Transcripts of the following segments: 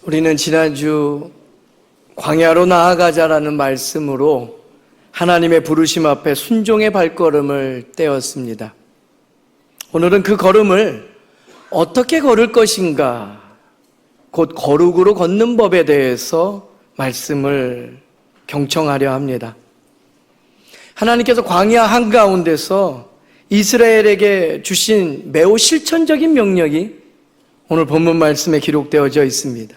우리는 지난주 광야로 나아가자라는 말씀으로 하나님의 부르심 앞에 순종의 발걸음을 떼었습니다. 오늘은 그 걸음을 어떻게 걸을 것인가, 곧 거룩으로 걷는 법에 대해서 말씀을 경청하려 합니다. 하나님께서 광야 한가운데서 이스라엘에게 주신 매우 실천적인 명령이 오늘 본문 말씀에 기록되어져 있습니다.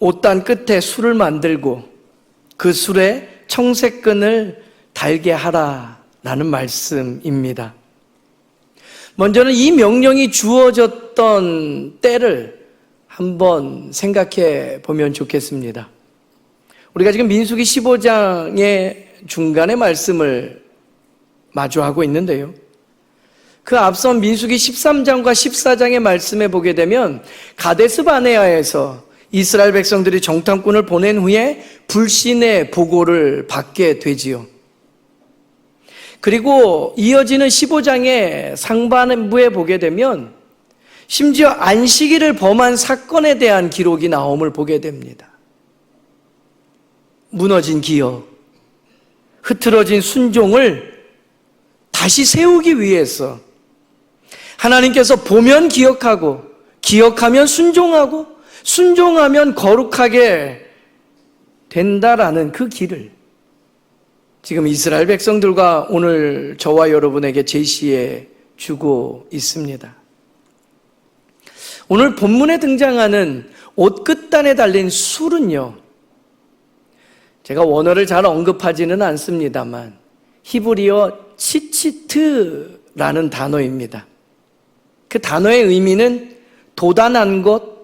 옷단 끝에 술을 만들고 그 술에 청색끈을 달게 하라라는 말씀입니다. 먼저는 이 명령이 주어졌던 때를 한번 생각해 보면 좋겠습니다. 우리가 지금 민수기 15장의 중간의 말씀을 마주하고 있는데요. 그 앞선 민수기 13장과 14장의 말씀에 보게 되면 가데스 바네아에서 이스라엘 백성들이 정탐꾼을 보낸 후에 불신의 보고를 받게 되지요. 그리고 이어지는 15장의 상반부에 보게 되면 심지어 안식일을 범한 사건에 대한 기록이 나옴을 보게 됩니다. 무너진 기억, 흐트러진 순종을 다시 세우기 위해서 하나님께서 보면 기억하고, 기억하면 순종하고, 순종하면 거룩하게 된다라는 그 길을 지금 이스라엘 백성들과 오늘 저와 여러분에게 제시해 주고 있습니다. 오늘 본문에 등장하는 옷 끝단에 달린 술은요, 제가 원어를 잘 언급하지는 않습니다만 히브리어 치치트라는 단어입니다. 그 단어의 의미는 도단한 것,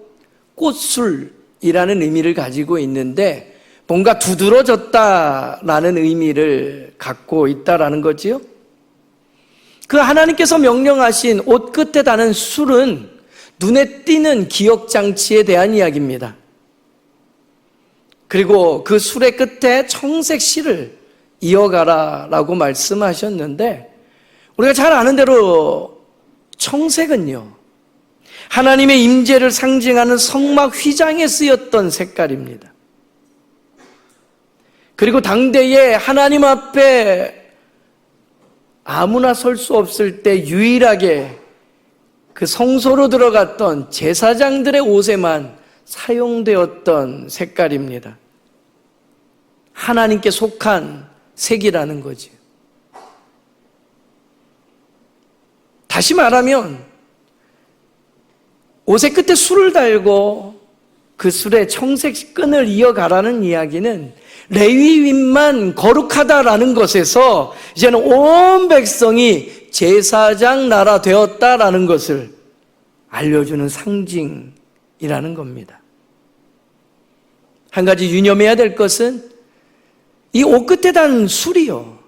꽃술이라는 의미를 가지고 있는데 뭔가 두드러졌다라는 의미를 갖고 있다라는 거지요. 그 하나님께서 명령하신 옷 끝에 다는 술은 눈에 띄는 기억장치에 대한 이야기입니다. 그리고 그 술의 끝에 청색 실을 이어가라라고 말씀하셨는데, 우리가 잘 아는 대로 청색은요, 하나님의 임재를 상징하는 성막 휘장에 쓰였던 색깔입니다. 그리고 당대에 하나님 앞에 아무나 설 수 없을 때 유일하게 그 성소로 들어갔던 제사장들의 옷에만 사용되었던 색깔입니다. 하나님께 속한 색이라는 거지. 다시 말하면 옷의 끝에 술을 달고 그 술에 청색 끈을 이어가라는 이야기는 레위인만 거룩하다라는 것에서 이제는 온 백성이 제사장 나라 되었다라는 것을 알려주는 상징이라는 겁니다. 한 가지 유념해야 될 것은 이 옷 끝에 단 술이요,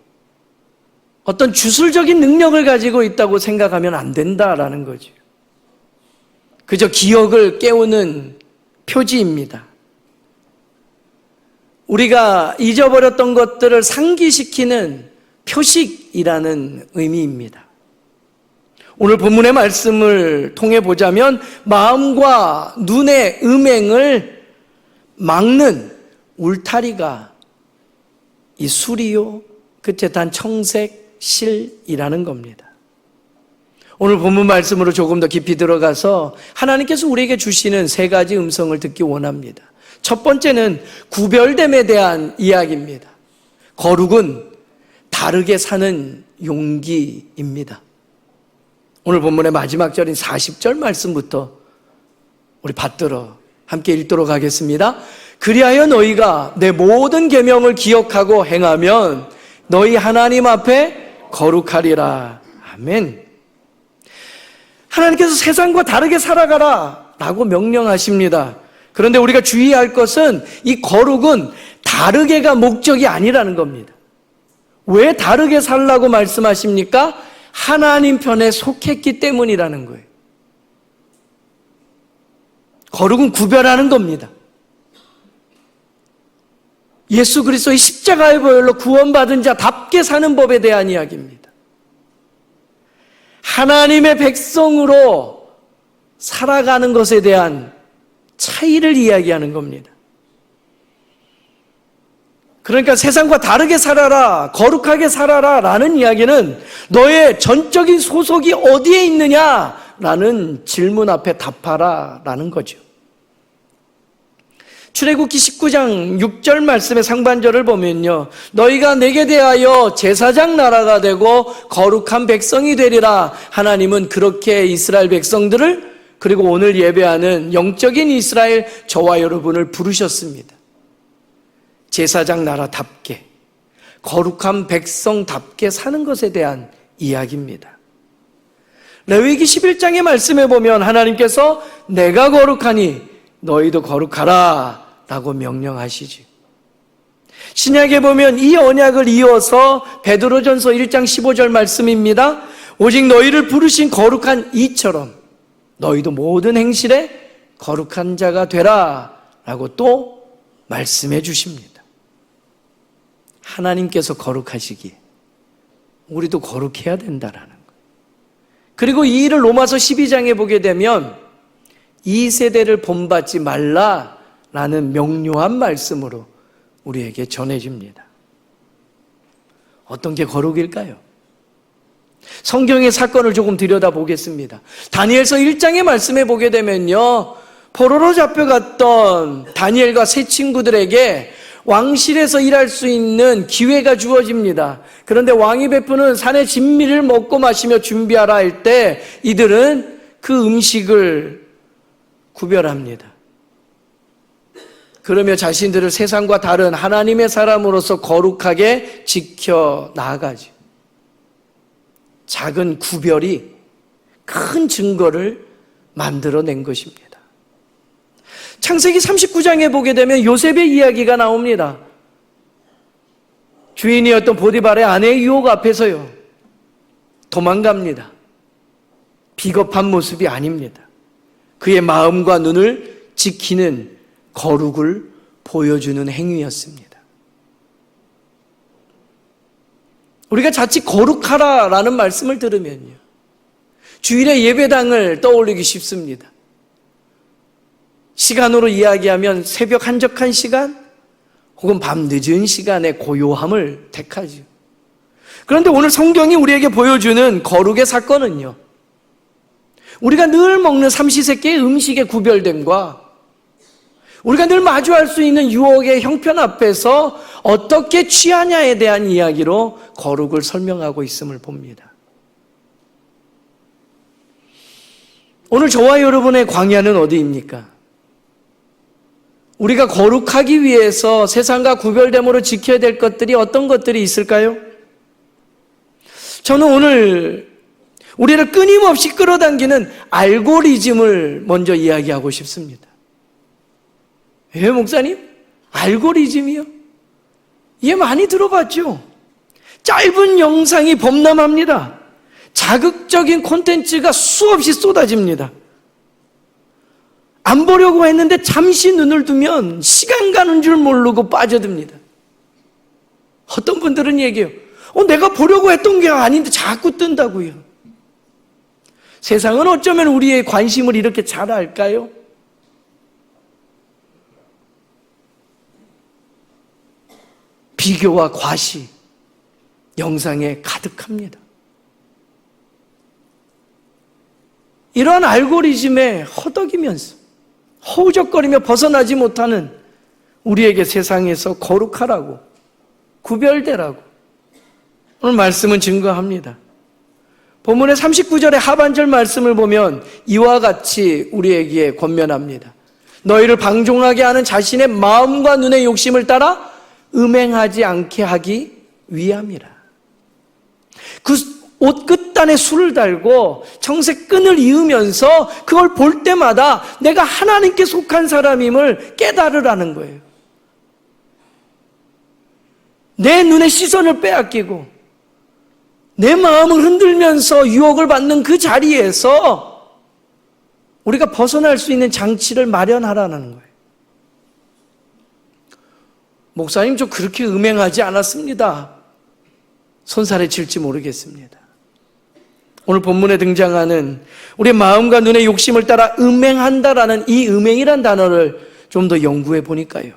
어떤 주술적인 능력을 가지고 있다고 생각하면 안 된다라는 거죠. 그저 기억을 깨우는 표지입니다. 우리가 잊어버렸던 것들을 상기시키는 표식이라는 의미입니다. 오늘 본문의 말씀을 통해 보자면 마음과 눈의 음행을 막는 울타리가 이 술이요, 끝에 단 청색 실이라는 겁니다. 오늘 본문 말씀으로 조금 더 깊이 들어가서 하나님께서 우리에게 주시는 세 가지 음성을 듣기 원합니다. 첫 번째는 구별됨에 대한 이야기입니다. 거룩은 다르게 사는 용기입니다. 오늘 본문의 마지막 절인 40절 말씀부터 우리 받들어 함께 읽도록 하겠습니다. 그리하여 너희가 내 모든 계명을 기억하고 행하면 너희 하나님 앞에 거룩하리라. 아멘. 하나님께서 세상과 다르게 살아가라 라고 명령하십니다. 그런데 우리가 주의할 것은 이 거룩은 다르게가 목적이 아니라는 겁니다. 왜 다르게 살라고 말씀하십니까? 하나님 편에 속했기 때문이라는 거예요. 거룩은 구별하는 겁니다. 예수 그리스도의 십자가의 보혈로 구원받은 자답게 사는 법에 대한 이야기입니다. 하나님의 백성으로 살아가는 것에 대한 차이를 이야기하는 겁니다. 그러니까 세상과 다르게 살아라, 거룩하게 살아라 라는 이야기는 너의 전적인 소속이 어디에 있느냐라는 질문 앞에 답하라 라는 거죠. 출애굽기 19장 6절 말씀의 상반절을 보면요, 너희가 내게 대하여 제사장 나라가 되고 거룩한 백성이 되리라. 하나님은 그렇게 이스라엘 백성들을, 그리고 오늘 예배하는 영적인 이스라엘 저와 여러분을 부르셨습니다. 제사장 나라답게, 거룩한 백성답게 사는 것에 대한 이야기입니다. 레위기 11장의 말씀에 보면 하나님께서 내가 거룩하니 너희도 거룩하라 라고 명령하시지. 신약에 보면 이 언약을 이어서 베드로전서 1장 15절 말씀입니다. 오직 너희를 부르신 거룩한 이처럼 너희도 모든 행실에 거룩한 자가 되라 라고 또 말씀해 주십니다. 하나님께서 거룩하시기에 우리도 거룩해야 된다라는 거예요. 그리고 이 일을 로마서 12장에 보게 되면 이 세대를 본받지 말라라는 명료한 말씀으로 우리에게 전해집니다. 어떤 게 거룩일까요? 성경의 사건을 조금 들여다보겠습니다. 다니엘서 1장의 말씀에 보게 되면요, 포로로 잡혀갔던 다니엘과 세 친구들에게 왕실에서 일할 수 있는 기회가 주어집니다. 그런데 왕이 베푸는 산의 진미를 먹고 마시며 준비하라 할 때 이들은 그 음식을 구별합니다. 그러며 자신들을 세상과 다른 하나님의 사람으로서 거룩하게 지켜 나아가죠. 작은 구별이 큰 증거를 만들어낸 것입니다. 창세기 39장에 보게 되면 요셉의 이야기가 나옵니다. 주인이었던 보디발의 아내의 유혹 앞에서요, 도망갑니다. 비겁한 모습이 아닙니다. 그의 마음과 눈을 지키는 거룩을 보여주는 행위였습니다. 우리가 자칫 거룩하라라는 말씀을 들으면요, 주일의 예배당을 떠올리기 쉽습니다. 시간으로 이야기하면 새벽 한적한 시간 혹은 밤 늦은 시간의 고요함을 택하죠. 그런데 오늘 성경이 우리에게 보여주는 거룩의 사건은요, 우리가 늘 먹는 삼시세끼의 음식의 구별됨과 우리가 늘 마주할 수 있는 유혹의 형편 앞에서 어떻게 취하냐에 대한 이야기로 거룩을 설명하고 있음을 봅니다. 오늘 저와 여러분의 광야는 어디입니까? 우리가 거룩하기 위해서 세상과 구별됨으로 지켜야 될 것들이 어떤 것들이 있을까요? 저는 오늘 우리를 끊임없이 끌어당기는 알고리즘을 먼저 이야기하고 싶습니다. 왜 목사님? 알고리즘이요? 예, 많이 들어봤죠? 짧은 영상이 범람합니다. 자극적인 콘텐츠가 수없이 쏟아집니다. 안 보려고 했는데 잠시 눈을 두면 시간 가는 줄 모르고 빠져듭니다. 어떤 분들은 얘기해요. 내가 보려고 했던 게 아닌데 자꾸 뜬다고요. 세상은 어쩌면 우리의 관심을 이렇게 잘 알까요? 비교와 과시, 영상에 가득합니다. 이러한 알고리즘에 허덕이면서 허우적거리며 벗어나지 못하는 우리에게 세상에서 거룩하라고, 구별되라고 오늘 말씀은 증거합니다. 본문의 39절의 하반절 말씀을 보면 이와 같이 우리에게 권면합니다. 너희를 방종하게 하는 자신의 마음과 눈의 욕심을 따라 음행하지 않게 하기 위함이라. 그 옷 끝단에 술을 달고 청색 끈을 이으면서 그걸 볼 때마다 내가 하나님께 속한 사람임을 깨달으라는 거예요. 내 눈의 시선을 빼앗기고 내 마음을 흔들면서 유혹을 받는 그 자리에서 우리가 벗어날 수 있는 장치를 마련하라는 거예요. 목사님, 저 그렇게 음행하지 않았습니다. 손살에 칠지 모르겠습니다. 오늘 본문에 등장하는 우리의 마음과 눈의 욕심을 따라 음행한다라는 이 음행이란 단어를 좀 더 연구해 보니까요,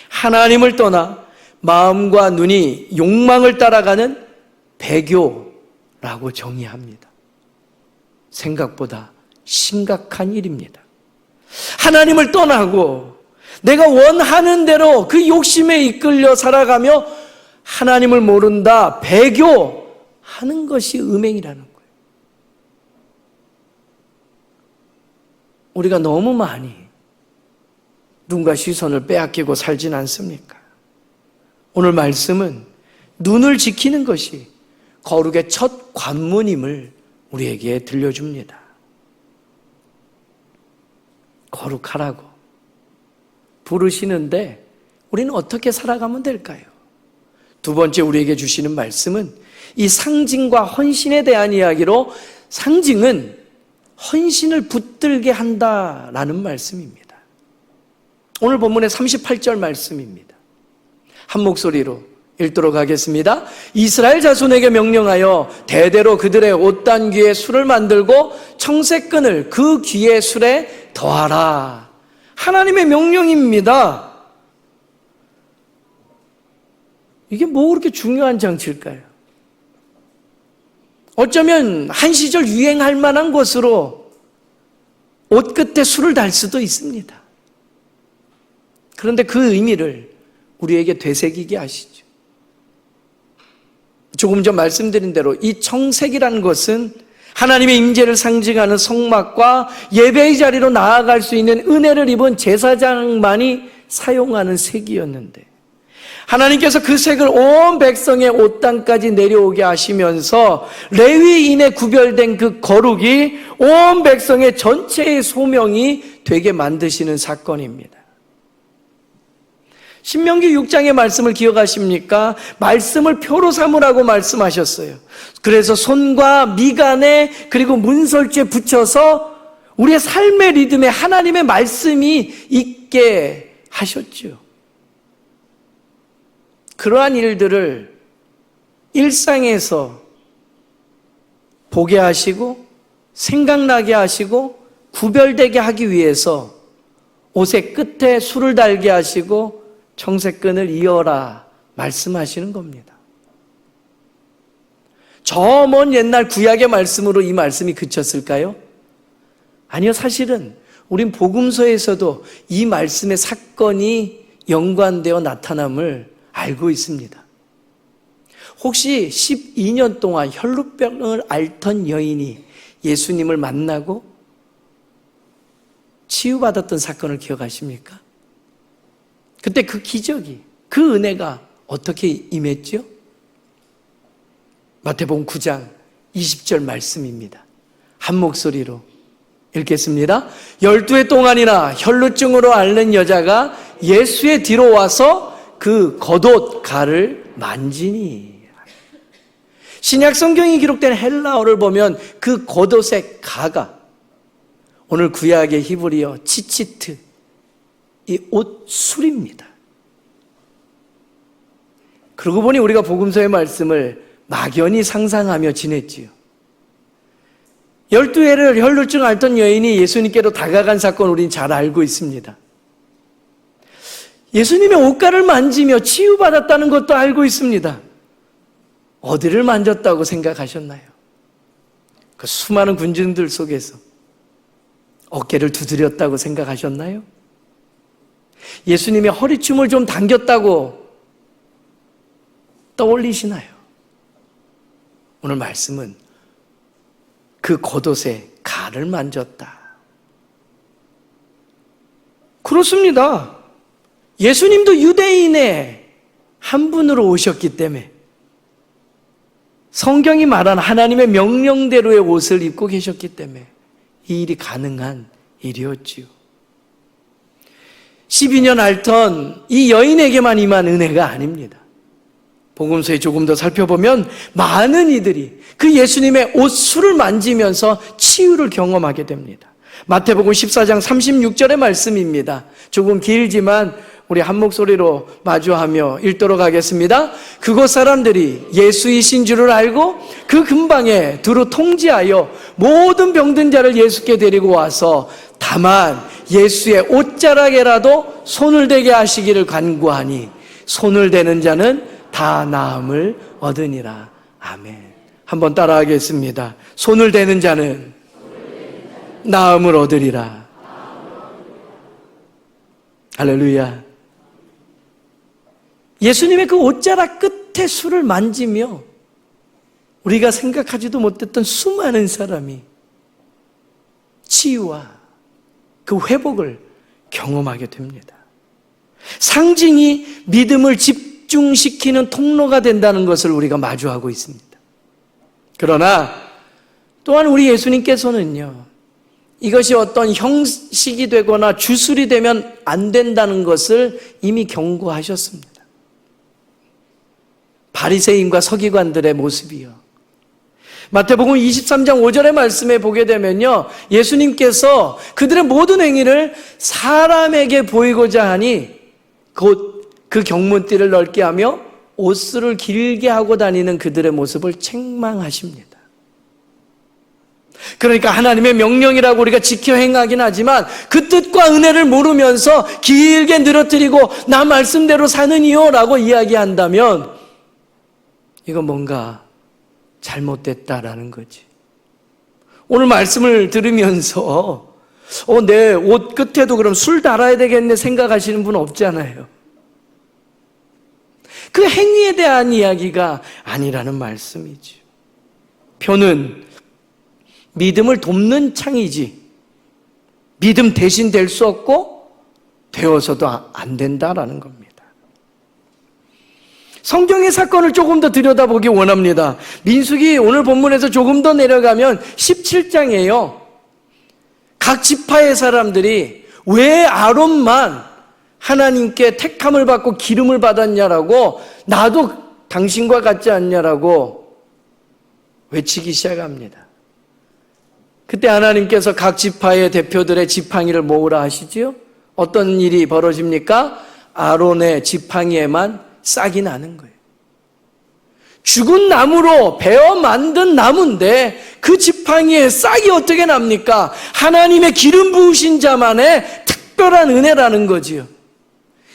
하나님을 떠나 마음과 눈이 욕망을 따라가는 배교라고 정의합니다. 생각보다 심각한 일입니다. 하나님을 떠나고 내가 원하는 대로 그 욕심에 이끌려 살아가며 하나님을 모른다, 배교하는 것이 음행이라는 거예요. 우리가 너무 많이 눈과 시선을 빼앗기고 살진 않습니까? 오늘 말씀은 눈을 지키는 것이 거룩의 첫 관문임을 우리에게 들려줍니다. 거룩하라고 부르시는데 우리는 어떻게 살아가면 될까요? 두 번째 우리에게 주시는 말씀은 이 상징과 헌신에 대한 이야기로, 상징은 헌신을 붙들게 한다라는 말씀입니다. 오늘 본문의 38절 말씀입니다. 한 목소리로 읽도록 하겠습니다. 이스라엘 자손에게 명령하여 대대로 그들의 옷단귀에 술을 만들고 청색끈을 그 귀의 술에 더하라. 하나님의 명령입니다. 이게 뭐 그렇게 중요한 장치일까요? 어쩌면 한 시절 유행할 만한 것으로 옷 끝에 술을 달 수도 있습니다. 그런데 그 의미를 우리에게 되새기게 하시죠. 조금 전 말씀드린 대로 이 청색이라는 것은 하나님의 임재를 상징하는 성막과 예배의 자리로 나아갈 수 있는 은혜를 입은 제사장만이 사용하는 색이었는데, 하나님께서 그 색을 온 백성의 옷단까지 내려오게 하시면서 레위인에 구별된 그 거룩이 온 백성의 전체의 소명이 되게 만드시는 사건입니다. 신명기 6장의 말씀을 기억하십니까? 말씀을 표로 삼으라고 말씀하셨어요. 그래서 손과 미간에 그리고 문설주에 붙여서 우리의 삶의 리듬에 하나님의 말씀이 있게 하셨죠. 그러한 일들을 일상에서 보게 하시고 생각나게 하시고 구별되게 하기 위해서 옷의 끝에 술을 달게 하시고 청색끈을 이어라 말씀하시는 겁니다. 저 먼 옛날 구약의 말씀으로 이 말씀이 그쳤을까요? 아니요, 사실은 우린 복음서에서도 이 말씀의 사건이 연관되어 나타남을 알고 있습니다. 혹시 12년 동안 혈루병을 앓던 여인이 예수님을 만나고 치유받았던 사건을 기억하십니까? 그때 그 기적이, 그 은혜가 어떻게 임했죠? 마태복음 9장 20절 말씀입니다. 한 목소리로 읽겠습니다. 12해 동안이나 혈루증으로 앓는 여자가 예수의 뒤로 와서 그 겉옷 가를 만지니. 신약 성경이 기록된 헬라어를 보면 그 겉옷의 가가 오늘 구약의 히브리어 치치트, 이 옷술입니다. 그러고 보니 우리가 복음서의 말씀을 막연히 상상하며 지냈지요. 12해를 혈루증 앓던 여인이 예수님께로 다가간 사건 우리는 잘 알고 있습니다. 예수님의 옷가를 만지며 치유받았다는 것도 알고 있습니다. 어디를 만졌다고 생각하셨나요? 그 수많은 군중들 속에서 어깨를 두드렸다고 생각하셨나요? 예수님의 허리춤을 좀 당겼다고 떠올리시나요? 오늘 말씀은 그 겉옷에 가를 만졌다. 그렇습니다. 예수님도 유대인의 한 분으로 오셨기 때문에 성경이 말한 하나님의 명령대로의 옷을 입고 계셨기 때문에 이 일이 가능한 일이었지요. 12년 앓던 이 여인에게만 임한 은혜가 아닙니다. 복음서에 조금 더 살펴보면 많은 이들이 그 예수님의 옷술을 만지면서 치유를 경험하게 됩니다. 마태복음 14장 36절의 말씀입니다. 조금 길지만 우리 한 목소리로 마주하며 읽도록 하겠습니다. 그곳 사람들이 예수이신 줄을 알고 그 근방에 두루 통지하여 모든 병든 자를 예수께 데리고 와서 다만 예수의 옷자락에라도 손을 대게 하시기를 간구하니 손을 대는 자는 다 나음을 얻으니라. 아멘. 한번 따라하겠습니다. 손을 대는 자는 나음을 얻으리라. 할렐루야. 예수님의 그 옷자락 끝에 술을 만지며 우리가 생각하지도 못했던 수많은 사람이 치유와 그 회복을 경험하게 됩니다. 상징이 믿음을 집중시키는 통로가 된다는 것을 우리가 마주하고 있습니다. 그러나 또한 우리 예수님께서는요, 이것이 어떤 형식이 되거나 주술이 되면 안 된다는 것을 이미 경고하셨습니다. 바리새인과 서기관들의 모습이요. 마태복음 23장 5절의 말씀에 보게 되면요, 예수님께서 그들의 모든 행위를 사람에게 보이고자 하니 곧 그 경문띠를 넓게 하며 옷술을 길게 하고 다니는 그들의 모습을 책망하십니다. 그러니까 하나님의 명령이라고 우리가 지켜 행하긴 하지만 그 뜻과 은혜를 모르면서 길게 늘어뜨리고 나 말씀대로 사느니요 라고 이야기한다면 이건 뭔가 잘못됐다라는 거지. 오늘 말씀을 들으면서 내 옷 끝에도 그럼 술 달아야 되겠네 생각하시는 분 없잖아요. 그 행위에 대한 이야기가 아니라는 말씀이죠. 표는 믿음을 돕는 창이지 믿음 대신 될 수 없고 되어서도 안 된다라는 겁니다. 성경의 사건을 조금 더 들여다보기 원합니다. 민수기 오늘 본문에서 조금 더 내려가면 17장이에요. 각 지파의 사람들이 왜 아론만 하나님께 택함을 받고 기름을 받았냐라고 나도 당신과 같지 않냐라고 외치기 시작합니다. 그때 하나님께서 각 지파의 대표들의 지팡이를 모으라 하시지요. 어떤 일이 벌어집니까? 아론의 지팡이에만 싹이 나는 거예요. 죽은 나무로 베어 만든 나무인데 그 지팡이에 싹이 어떻게 납니까? 하나님의 기름 부으신 자만의 특별한 은혜라는 거지요.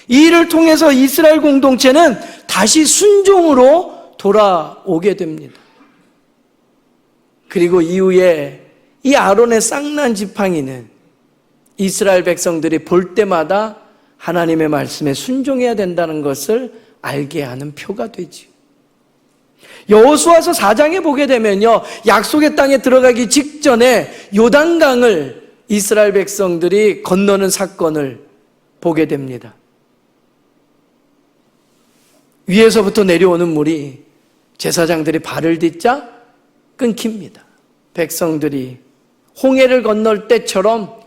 이 일을 통해서 이스라엘 공동체는 다시 순종으로 돌아오게 됩니다. 그리고 이후에 이 아론의 싹난 지팡이는 이스라엘 백성들이 볼 때마다 하나님의 말씀에 순종해야 된다는 것을 알게 하는 표가 되지. 여호수아서 4장에 보게 되면요, 약속의 땅에 들어가기 직전에 요단강을 이스라엘 백성들이 건너는 사건을 보게 됩니다. 위에서부터 내려오는 물이 제사장들이 발을 딛자 끊깁니다. 백성들이 홍해를 건널 때처럼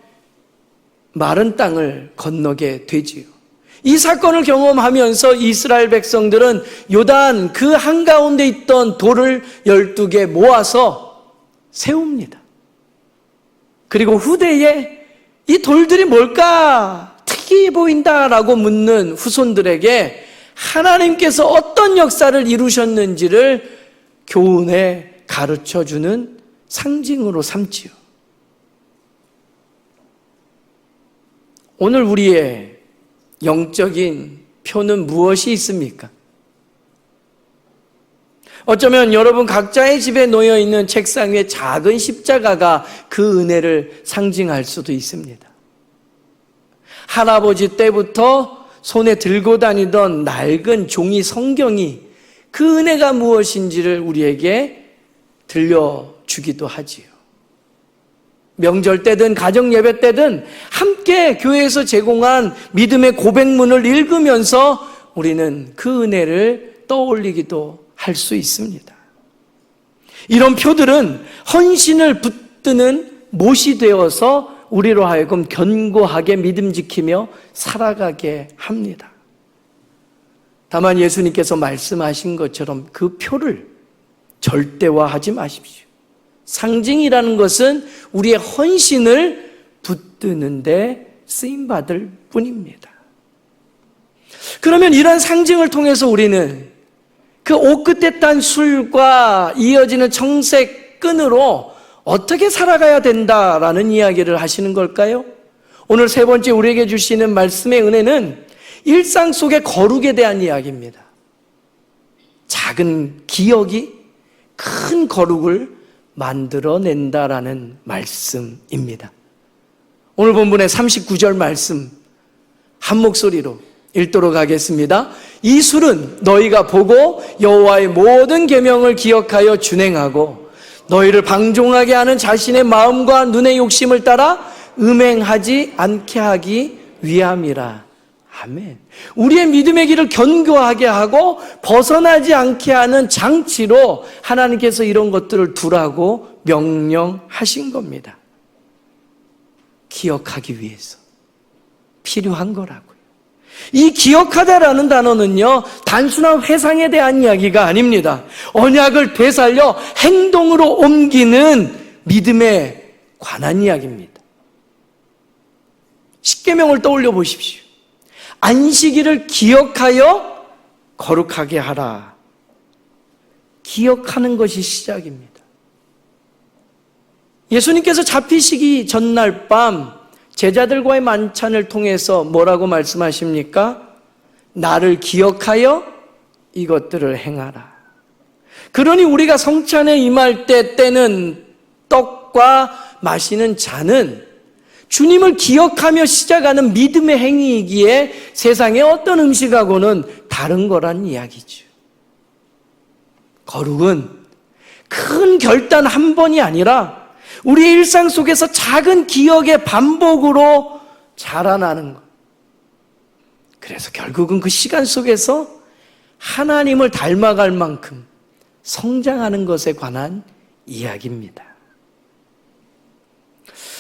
마른 땅을 건너게 되지요. 이 사건을 경험하면서 이스라엘 백성들은 요단 그 한가운데 있던 돌을 12개 모아서 세웁니다. 그리고 후대에 이 돌들이 뭘까 특이해 보인다라고 묻는 후손들에게 하나님께서 어떤 역사를 이루셨는지를 교훈에 가르쳐주는 상징으로 삼지요. 오늘 우리의 영적인 표는 무엇이 있습니까? 어쩌면 여러분 각자의 집에 놓여있는 책상 위에 작은 십자가가 그 은혜를 상징할 수도 있습니다. 할아버지 때부터 손에 들고 다니던 낡은 종이 성경이 그 은혜가 무엇인지를 우리에게 들려주기도 하지요. 명절 때든 가정 예배 때든 함께 교회에서 제공한 믿음의 고백문을 읽으면서 우리는 그 은혜를 떠올리기도 할 수 있습니다. 이런 표들은 헌신을 붙드는 못이 되어서 우리로 하여금 견고하게 믿음 지키며 살아가게 합니다. 다만 예수님께서 말씀하신 것처럼 그 표를 절대화하지 마십시오. 상징이라는 것은 우리의 헌신을 붙드는데 쓰임받을 뿐입니다. 그러면 이런 상징을 통해서 우리는 그 옷 끝에 딴 술과 이어지는 청색 끈으로 어떻게 살아가야 된다라는 이야기를 하시는 걸까요? 오늘 세 번째 우리에게 주시는 말씀의 은혜는 일상 속의 거룩에 대한 이야기입니다. 작은 기억이 큰 거룩을 만들어낸다라는 말씀입니다. 오늘 본문의 39절 말씀 한 목소리로 읽도록 하겠습니다. 이 술은 너희가 보고 여호와의 모든 계명을 기억하여 준행하고 너희를 방종하게 하는 자신의 마음과 눈의 욕심을 따라 음행하지 않게 하기 위함이라. 아멘. 우리의 믿음의 길을 견고하게 하고 벗어나지 않게 하는 장치로 하나님께서 이런 것들을 두라고 명령하신 겁니다. 기억하기 위해서 필요한 거라고요. 이 기억하다라는 단어는요, 단순한 회상에 대한 이야기가 아닙니다. 언약을 되살려 행동으로 옮기는 믿음에 관한 이야기입니다. 십계명을 떠올려 보십시오. 안식일을 기억하여 거룩하게 하라. 기억하는 것이 시작입니다. 예수님께서 잡히시기 전날 밤 제자들과의 만찬을 통해서 뭐라고 말씀하십니까? 나를 기억하여 이것들을 행하라. 그러니 우리가 성찬에 임할 때는 떡과 마시는 잔은 주님을 기억하며 시작하는 믿음의 행위이기에 세상의 어떤 음식하고는 다른 거란 이야기죠. 거룩은 큰 결단 한 번이 아니라 우리의 일상 속에서 작은 기억의 반복으로 자라나는 것. 그래서 결국은 그 시간 속에서 하나님을 닮아갈 만큼 성장하는 것에 관한 이야기입니다.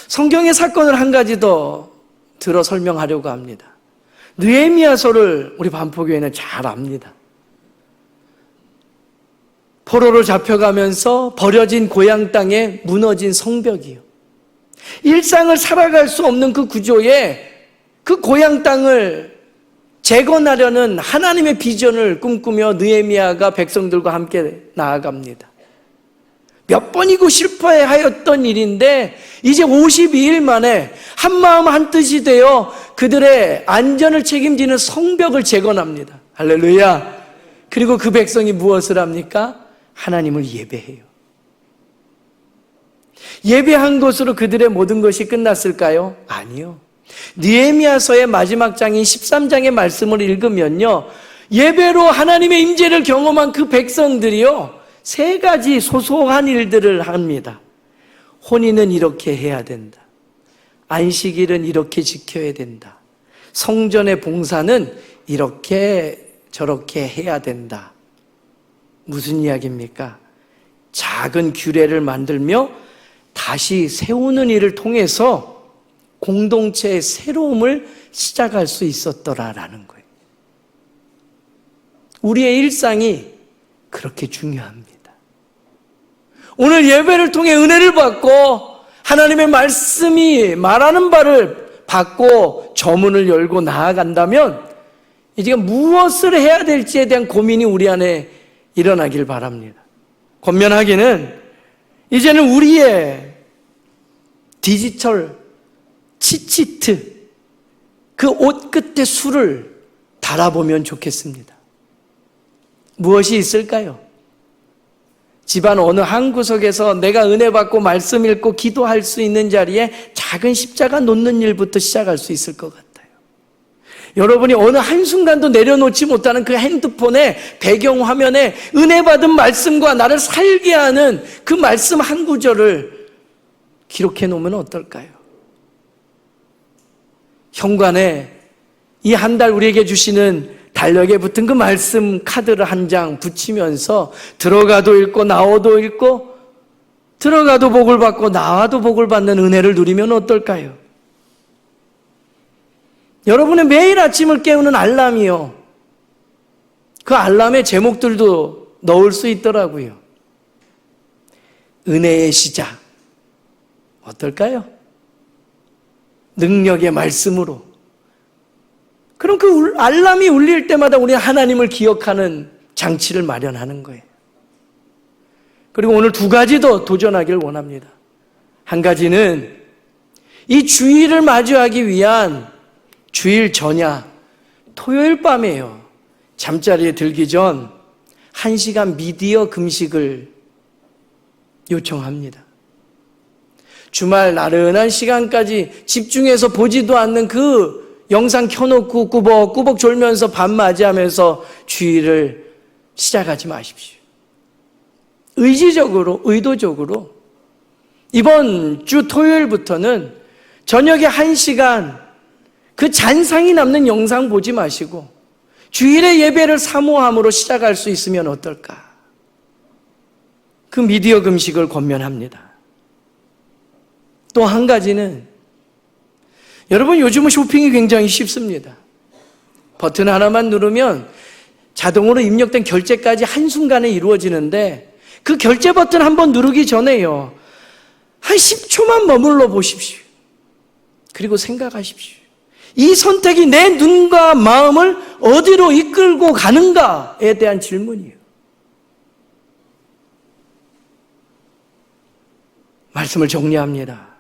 성경의 사건을 한 가지 더 들어 설명하려고 합니다. 느헤미야서를 우리 반포교회는 잘 압니다. 포로로 잡혀가면서 버려진 고향 땅에 무너진 성벽이요. 일상을 살아갈 수 없는 그 구조에 그 고향 땅을 재건하려는 하나님의 비전을 꿈꾸며 느헤미야가 백성들과 함께 나아갑니다. 몇 번이고 실패하였던 일인데 이제 52일 만에 한마음 한뜻이 되어 그들의 안전을 책임지는 성벽을 재건합니다. 할렐루야. 그리고 그 백성이 무엇을 합니까? 하나님을 예배해요. 예배한 것으로 그들의 모든 것이 끝났을까요? 아니요. 느헤미야서의 마지막 장인 13장의 말씀을 읽으면요, 예배로 하나님의 임재를 경험한 그 백성들이요, 세 가지 소소한 일들을 합니다. 혼인은 이렇게 해야 된다. 안식일은 이렇게 지켜야 된다. 성전의 봉사는 이렇게 저렇게 해야 된다. 무슨 이야기입니까? 작은 규례를 만들며 다시 세우는 일을 통해서 공동체의 새로움을 시작할 수 있었더라라는 거예요. 우리의 일상이 그렇게 중요합니다. 오늘 예배를 통해 은혜를 받고 하나님의 말씀이 말하는 바를 받고 저문을 열고 나아간다면 이제 무엇을 해야 될지에 대한 고민이 우리 안에 일어나길 바랍니다. 권면하기는 이제는 우리의 디지털 치치트, 그 옷 끝에 술을 달아보면 좋겠습니다. 무엇이 있을까요? 집안 어느 한 구석에서 내가 은혜 받고 말씀 읽고 기도할 수 있는 자리에 작은 십자가 놓는 일부터 시작할 수 있을 것 같아요. 여러분이 어느 한순간도 내려놓지 못하는 그 핸드폰의 배경화면에 은혜 받은 말씀과 나를 살게 하는 그 말씀 한 구절을 기록해 놓으면 어떨까요? 현관에 이 한 달 우리에게 주시는 달력에 붙은 그 말씀 카드를 한 장 붙이면서 들어가도 읽고 나와도 읽고 들어가도 복을 받고 나와도 복을 받는 은혜를 누리면 어떨까요? 여러분의 매일 아침을 깨우는 알람이요, 그 알람의 제목들도 넣을 수 있더라고요. 은혜의 시작 어떨까요? 능력의 말씀으로. 그럼 그 알람이 울릴 때마다 우리 하나님을 기억하는 장치를 마련하는 거예요. 그리고 오늘 두 가지 더 도전하길 원합니다. 한 가지는 이 주일을 맞이하기 위한 주일 전야, 토요일 밤에요. 잠자리에 들기 전 1시간 미디어 금식을 요청합니다. 주말 나른한 시간까지 집중해서 보지도 않는 그 영상 켜놓고 꾸벅꾸벅 졸면서 밤 맞이하면서 주일을 시작하지 마십시오. 의지적으로, 의도적으로 이번 주 토요일부터는 저녁에 1시간 그 잔상이 남는 영상 보지 마시고 주일의 예배를 사모함으로 시작할 수 있으면 어떨까? 그 미디어 금식을 권면합니다. 또 한 가지는 여러분 요즘은 쇼핑이 굉장히 쉽습니다. 버튼 하나만 누르면 자동으로 입력된 결제까지 한순간에 이루어지는데 그 결제 버튼 한번 누르기 전에요. 한 10초만 머물러 보십시오. 그리고 생각하십시오. 이 선택이 내 눈과 마음을 어디로 이끌고 가는가에 대한 질문이에요. 말씀을 정리합니다.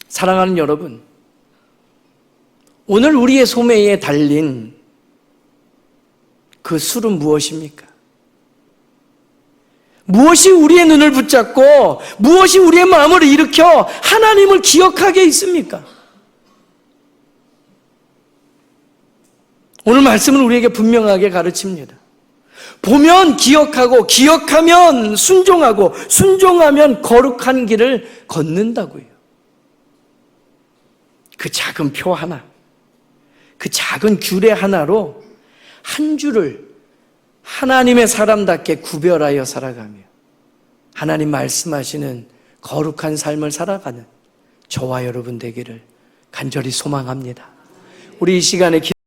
사랑하는 여러분, 오늘 우리의 소매에 달린 그 술은 무엇입니까? 무엇이 우리의 눈을 붙잡고 무엇이 우리의 마음을 일으켜 하나님을 기억하게 있습니까? 오늘 말씀은 우리에게 분명하게 가르칩니다. 보면 기억하고 기억하면 순종하고 순종하면 거룩한 길을 걷는다고요. 그 작은 표 하나, 그 작은 규례 하나로 한 주를 하나님의 사람답게 구별하여 살아가며 하나님 말씀하시는 거룩한 삶을 살아가는 저와 여러분 되기를 간절히 소망합니다. 우리 이 시간에